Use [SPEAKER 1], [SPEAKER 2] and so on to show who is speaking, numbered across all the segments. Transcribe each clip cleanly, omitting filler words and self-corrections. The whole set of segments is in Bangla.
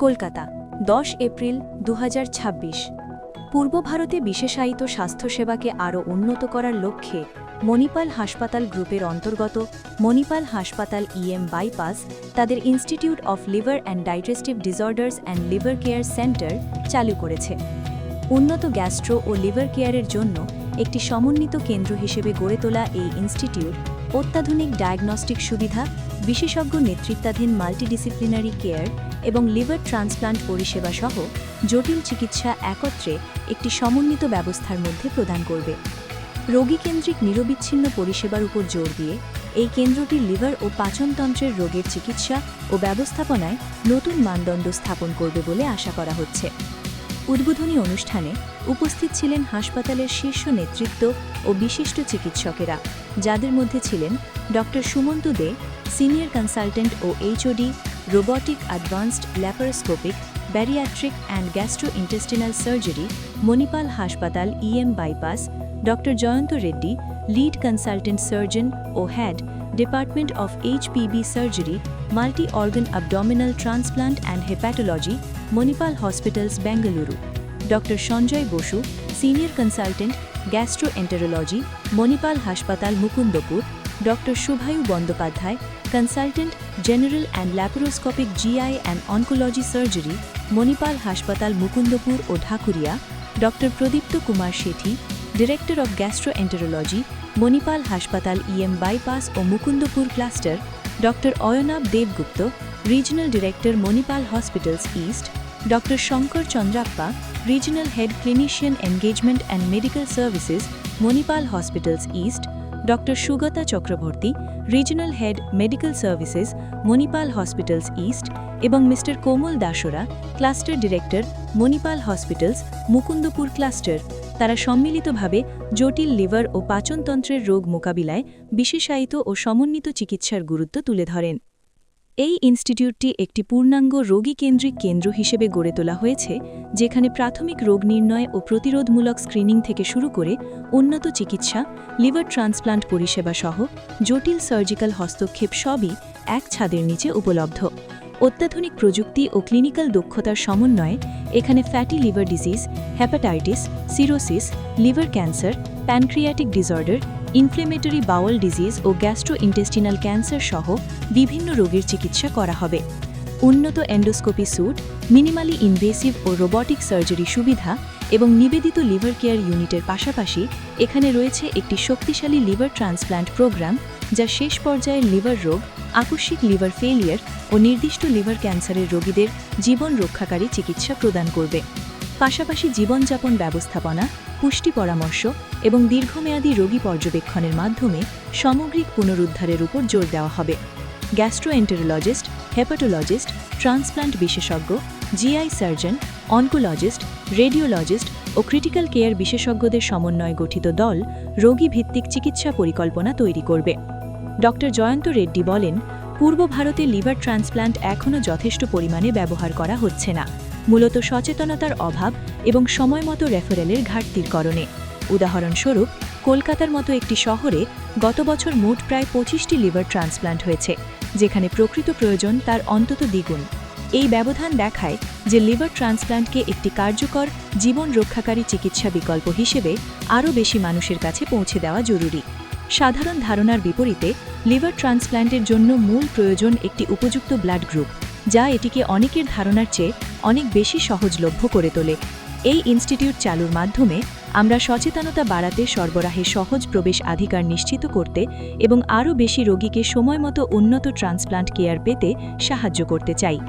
[SPEAKER 1] কলকাতা 10 এপ্রিল 2026। পূর্ব ভারতে বিশেষায়িত স্বাস্থ্যসেবাকে আরও উন্নত করার লক্ষ্যে মণিপাল হাসপাতাল গ্রুপের অন্তর্গত মণিপাল হাসপাতাল ইএম বাইপাস তাদের institute of liver and digestive disorders and liver care centre চালু করেছে। উন্নত গ্যাস্ট্রো ও লিভার কেয়ারের জন্য একটি সমন্বিত কেন্দ্র হিসেবে গড়ে তোলা এই ইনস্টিটিউট অত্যাধুনিক ডায়াগনস্টিক সুবিধা, বিশেষজ্ঞ নেতৃত্বাধীন মাল্টিডিসিপ্লিনারি কেয়ার এবং লিভার ট্রান্সপ্লান্ট পরিষেবা সহ জটিল চিকিৎসা একত্রে একটি সমন্বিত ব্যবস্থার মধ্যে প্রদান করবে। রোগীকেন্দ্রিক নিরবিচ্ছিন্ন পরিষেবার উপর জোর দিয়ে এই কেন্দ্রটি লিভার ও পাচনতন্ত্রের রোগের চিকিৎসা ও ব্যবস্থাপনায় নতুন মানদণ্ড স্থাপন করবে বলে আশা করা হচ্ছে। উদ্বোধনী অনুষ্ঠানে উপস্থিত ছিলেন হাসপাতালের শীর্ষ নেতৃত্ব ও বিশিষ্ট চিকিৎসকেরা, যাদের মধ্যে ছিলেন doctor Sumanta De, senior consultant ও HOD, robotic advanced laparoscopic, bariatric and gastrointestinal surgery, Manipal হাসপাতাল EM bypass, doctor Jayanta Reddy, lead consultant surgeon ও head, department of HPB surgery, multi organ abdominal transplant and hepatology, Manipal hospitals Bengaluru, doctor Sanjay Basu, senior consultant gastroenterology, Manipal হাসপাতাল Mukundapur, doctor Shubhayu Bandyopadhyay, consultant general and laparoscopic GI and oncology surgery, Manipal হাসপাতাল মুকুন্দপুর ও Dhakuria, doctor Pradipta Kumar Sethi, director of gastroenterology, Manipal হাসপাতাল ইএম বাইপাস ও Mukundapur cluster, doctor Ayanabh Debgupta, regional director Manipal hospitals east, doctor Shankar Chandrappa, regional head clinician engagement and medical services, Manipal hospitals east, doctor Sugata Chakraborty, regional head medical services, Manipal hospitals east এবং mister Komal Dasra, cluster director, Manipal hospitals, Mukundapur cluster, তারা সম্মিলিতভাবে জটিল লিভার ও পাচনতন্ত্রের রোগ মোকাবিলায় বিশেষায়িত ও সমন্বিত চিকিৎসার গুরুত্ব তুলে ধরেন। এই ইনস্টিটিউটটি একটি পূর্ণাঙ্গ রোগীকেন্দ্রিক কেন্দ্র হিসেবে গড়ে তোলা হয়েছে, যেখানে প্রাথমিক রোগ নির্ণয় ও প্রতিরোধমূলক স্ক্রিনিং থেকে শুরু করে উন্নত চিকিৎসা, লিভার ট্রান্সপ্লান্ট পরিষেবা সহ জটিল সার্জিক্যাল হস্তক্ষেপ সবই এক ছাদের নিচে উপলব্ধ। অত্যাধুনিক প্রযুক্তি ও ক্লিনিক্যাল দক্ষতার সমন্বয়ে এখানে fatty liver disease, hepatitis, cirrhosis, liver cancer, pancreatic disorder, inflammatory bowel disease ও গ্যাস্ট্রোইন্টেস্টিনাল ক্যান্সার সহ বিভিন্ন রোগের চিকিৎসা করা হবে। উন্নত এন্ডোস্কোপি স্যুট, মিনিমালি ইনভেসিভ ও রোবটিক সার্জারি সুবিধা এবং নিবেদিত লিভার কেয়ার ইউনিটের পাশাপাশি এখানে রয়েছে একটি শক্তিশালী লিভার ট্রান্সপ্লান্ট প্রোগ্রাম, যা শেষ পর্যায়ের লিভার রোগ, আকস্মিক লিভার ফেলিয়ার ও নির্দিষ্ট লিভার ক্যান্সারের রোগীদের জীবন রক্ষাকারী চিকিৎসা প্রদান করবে। পাশাপাশি জীবনযাপন ব্যবস্থাপনা, পুষ্টি পরামর্শ এবং দীর্ঘমেয়াদী রোগী পর্যবেক্ষণের মাধ্যমে সামগ্রিক পুনরুদ্ধারের উপর জোর দেওয়া হবে। গ্যাস্ট্রোএন্টেরোলজিস্ট, হেপাটোলজিস্ট, ট্রান্সপ্লান্ট বিশেষজ্ঞ, জিআই সার্জন, অনকোলজিস্ট, রেডিওলজিস্ট ও ক্রিটিক্যাল কেয়ার বিশেষজ্ঞদের সমন্বয়ে গঠিত দল রোগীভিত্তিক চিকিৎসা পরিকল্পনা তৈরি করবে। ডক্টর জয়ন্ত রেড্ডি বলেন, পূর্ব ভারতে লিভার ট্রান্সপ্লান্ট এখনও যথেষ্ট পরিমাণে ব্যবহার করা হচ্ছে না, মূলত সচেতনতার অভাব এবং সময়মতো রেফারেলের ঘাটতির কারণে। উদাহরণস্বরূপ, কলকাতার মতো একটি শহরে গত বছর মোট প্রায় 25টি লিভার ট্রান্সপ্লান্ট হয়েছে, যেখানে প্রকৃত প্রয়োজন তার অন্তত দ্বিগুণ। এই ব্যবধান দেখায় যে লিভার ট্রান্সপ্লান্টকে একটি কার্যকর, জীবন রক্ষাকারী চিকিৎসা বিকল্প হিসেবে আরও বেশি মানুষের কাছে পৌঁছে দেওয়া জরুরি। সাধারণ ধারণার বিপরীতে লিভার ট্রান্সপ্লান্টের জন্য মূল প্রয়োজন একটি উপযুক্ত ব্লাড গ্রুপ, যা এটিকে অনেকের ধারণার চেয়ে অনেক বেশি সহজলভ্য করে তোলে। এই ইনস্টিটিউট চালুর মাধ্যমে আমরা সচেতনতা বাড়াতে, সরবরাহে সহজ প্রবেশ অধিকার নিশ্চিত করতে এবং আরও বেশি রোগীকে সময়মতো উন্নত ট্রান্সপ্লান্ট কেয়ার পেতে সাহায্য করতে চাই।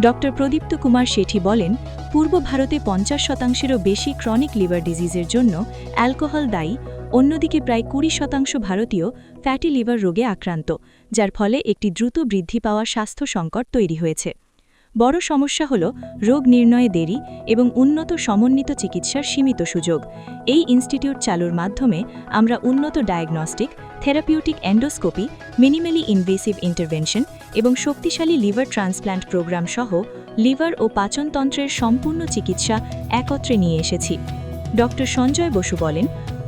[SPEAKER 1] ডক্টর প্রদীপ্ত কুমার শেঠি বলেন, পূর্ব ভারতে 50%-এরও বেশি ক্রনিক লিভার ডিজিজের জন্য অ্যালকোহল দায়ী, অন্যদিকে প্রায় 20% ভারতীয় ফ্যাটি লিভার রোগে আক্রান্ত, যার ফলে একটি দ্রুত বৃদ্ধি পাওয়া স্বাস্থ্য সংকট তৈরি হয়েছে। বড় সমস্যা হল রোগ নির্ণয়ে দেরি এবং উন্নত সমন্বিত চিকিৎসার সীমিত সুযোগ। এই ইনস্টিটিউট চালুর মাধ্যমে আমরা উন্নত diagnostic, therapeutic endoscopy, minimally invasive intervention এবং শক্তিশালী লিভার ট্রান্সপ্লান্ট প্রোগ্রাম সহ লিভার ও পাচনতন্ত্রের সম্পূর্ণ চিকিৎসা একত্রে নিয়ে এসেছি। ডক্টর সঞ্জয় বসু বলেন,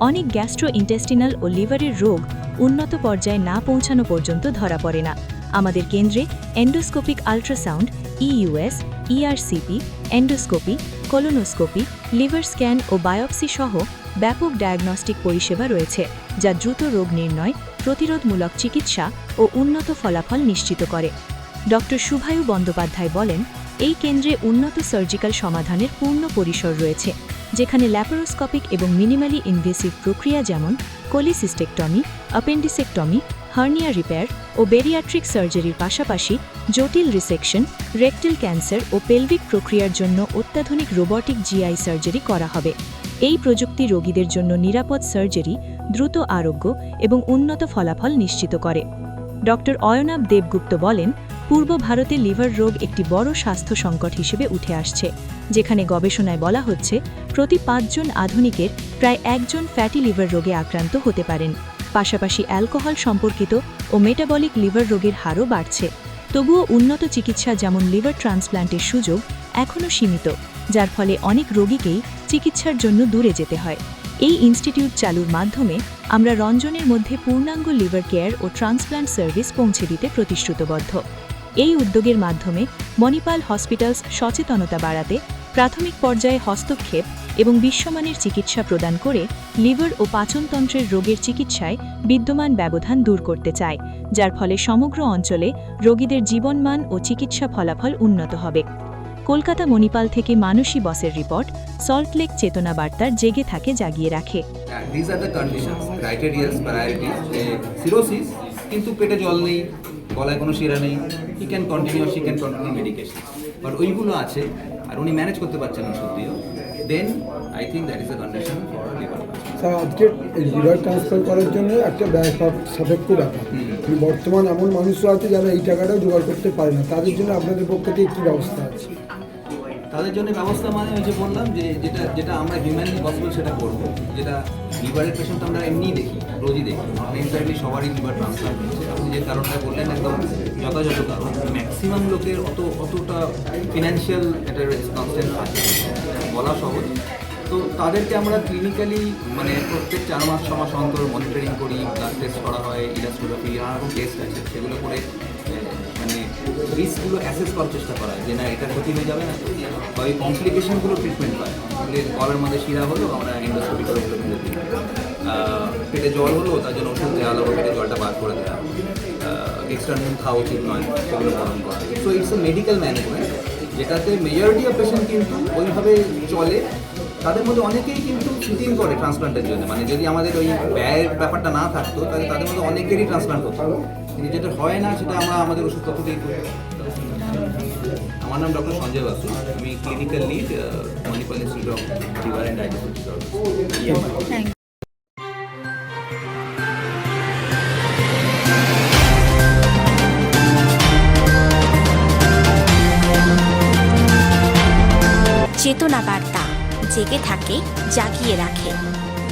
[SPEAKER 1] অনেক গ্যাস্ট্রোইন্টেস্টিনাল ও লিভারের রোগ উন্নত পর্যায়ে না পৌঁছানো পর্যন্ত ধরা পড়ে না। আমাদের কেন্দ্রে endoscopic ultrasound, EUS, ERCP, endoscopy, colonoscopy, liver scan ও বায়োপসি সহ ব্যাপক ডায়াগনস্টিক পরিষেবা রয়েছে, যা দ্রুত রোগ নির্ণয়, প্রতিরোধমূলক চিকিৎসা ও উন্নত ফলাফল নিশ্চিত করে। ড. শুভায়ু বন্দ্যোপাধ্যায় বলেন, এই কেন্দ্রে উন্নত সার্জিক্যাল সমাধানের পূর্ণ পরিসর রয়েছে, যেখানে ল্যাপারোস্কোপিক এবং মিনিমালি ইনভেসিভ প্রক্রিয়া যেমন কোলিসিস্টেকটমি, অ্যাপেন্ডিসেক্টমি, হার্নিয়া রিপেয়ার ও বেরিয়াট্রিক সার্জারির পাশাপাশি জটিল রিসেকশন, রেকটাল ক্যান্সার ও পেলভিক প্রক্রিয়ার জন্য অত্যাধুনিক রোবটিক জিআই সার্জারি করা হবে। এই প্রযুক্তি রোগীদের জন্য নিরাপদ সার্জারি, দ্রুত আরোগ্য এবং উন্নত ফলাফল নিশ্চিত করে। ড. অয়নাভ দেবগুপ্ত বলেন, পূর্ব ভারতে লিভার রোগ একটি বড় স্বাস্থ্য সংকট হিসেবে উঠে আসছে, যেখানে গবেষণায় বলা হচ্ছে প্রতি ৫ জন আধুনিকের প্রায় ১ জন ফ্যাটি লিভার রোগে আক্রান্ত হতে পারেন। পাশাপাশি অ্যালকোহল সম্পর্কিত ও মেটাবলিক লিভার রোগের হারও বাড়ছে। তবুও উন্নত চিকিৎসা যেমন লিভার ট্রান্সপ্ল্যান্টের সুযোগ এখনও সীমিত, যার ফলে অনেক রোগীকেই চিকিৎসার জন্য দূরে যেতে হয়। এই ইনস্টিটিউট চালুর মাধ্যমে আমরা রঞ্জনের মধ্যে পূর্ণাঙ্গ লিভার কেয়ার ও ট্রান্সপ্ল্যান্ট সার্ভিস পৌঁছে দিতে প্রতিশ্রুতিবদ্ধ। এই উদ্যোগের মাধ্যমে মণিপাল হসপিটালস সচেতনতা বাড়াতে, প্রাথমিক পর্যায়ে হস্তক্ষেপ এবং বিশ্বমানের চিকিৎসা প্রদান করে লিভার ও পাচনতন্ত্রের রোগের চিকিৎসায় বিদ্যমান ব্যবধান দূর করতে চায়, যার ফলে সমগ্র অঞ্চলে রোগীদের জীবনমান ও চিকিৎসা ফলাফল উন্নত হবে। কলকাতা মণিপাল থেকে মানসী বসের রিপোর্ট, সল্টলেক চেতনা বার্তার জেগে থাকে জাগিয়ে রাখে।
[SPEAKER 2] These are the conditions, criteria, priorities. Cirrhosis, কিন্তু পেটে জল নেই, গলায় কোনো শিরা নেই, he can continue, she can continue medication. But ওইগুলো আছে আর উনি ম্যানেজ করতে পারছেন ওষুধ দিয়েও, then I think that is a condition for liver transplant.
[SPEAKER 3] Sir, আজকে লিভার ট্রান্সফার করার জন্য একটা ব্যয় সাপেক্ষ ব্যাপার। বর্তমান এমন মানুষরা আছে যারা এই টাকাটাও জোগাড় করতে পারে না, তাদের জন্য আপনাদের পক্ষ থেকে কী ব্যবস্থা আছে?
[SPEAKER 2] তাদের জন্য ব্যবস্থা মানে ওই যে বললাম যে যেটা আমরা হিউম্যানলি পসিবল সেটা করবো। যেটা লিভারের পেশেন্ট আমরা এমনিই দেখি, রোজই দেখি, এক্স্যাক্টলি সবারই লিভার ট্রান্সপ্লান্ট হচ্ছে। আপনি যে কারণটা বললেন একদম যথাযথ কারণ। ম্যাক্সিমাম লোকের অতটা ফিনান্সিয়াল একটা কনস্ট্যান্ট আছে, বলা সহজ। তো তাদেরকে আমরা ক্লিনিক্যালি মানে প্রত্যেক 4 মাস 6 মাস অন্তর মনিটরিং করি, ব্লাড টেস্ট করা হয়, ইলাস্ট্রোগ্রাফি, নানা রকম টেস্ট আছে, সেগুলো করে মানে রিস্কগুলো অ্যাসেস করার চেষ্টা করা হয় যে না এটা ক্ষতি হয়ে যাবে না, বা ওই কমপ্লিকেশনগুলো ট্রিটমেন্ট হয়। গলার মধ্যে শিরা হলো, আমরা এন্ডোস্কোপি করে ওগুলো ফেলে দিই। পেটে জল হলো, তার জন্য ওষুধ দেওয়া হলো, পেটে জলটা বার করে দেওয়া, এক্সট্রা নুন খাওয়া উচিত নয়, সেগুলো পালন করা। So it's a medical management, যেটাতে মেজরিটি অফ পেশেন্ট কিন্তু ওইভাবে চলে। তাদের মধ্যে অনেকেই কিন্তু শুটিং করে ট্রান্সপ্লান্টের জন্য, মানে যদি আমাদের ওই ব্যয়ের ব্যাপারটা না থাকতো তাহলে তাদের মধ্যে অনেকেরই ট্রান্সপ্লান্ট হতো, কিন্তু যেটা হয় না সেটা আমরা আমাদের ওষুধপত্র দিয়ে করি। আমার নাম ডক্টর সঞ্জয় বাসু, আমি clinical lead, Manipal institute of liver and diabetes disorders.
[SPEAKER 4] চেতনা বার্তা, জেগে থাকে, জাগিয়ে রাখে।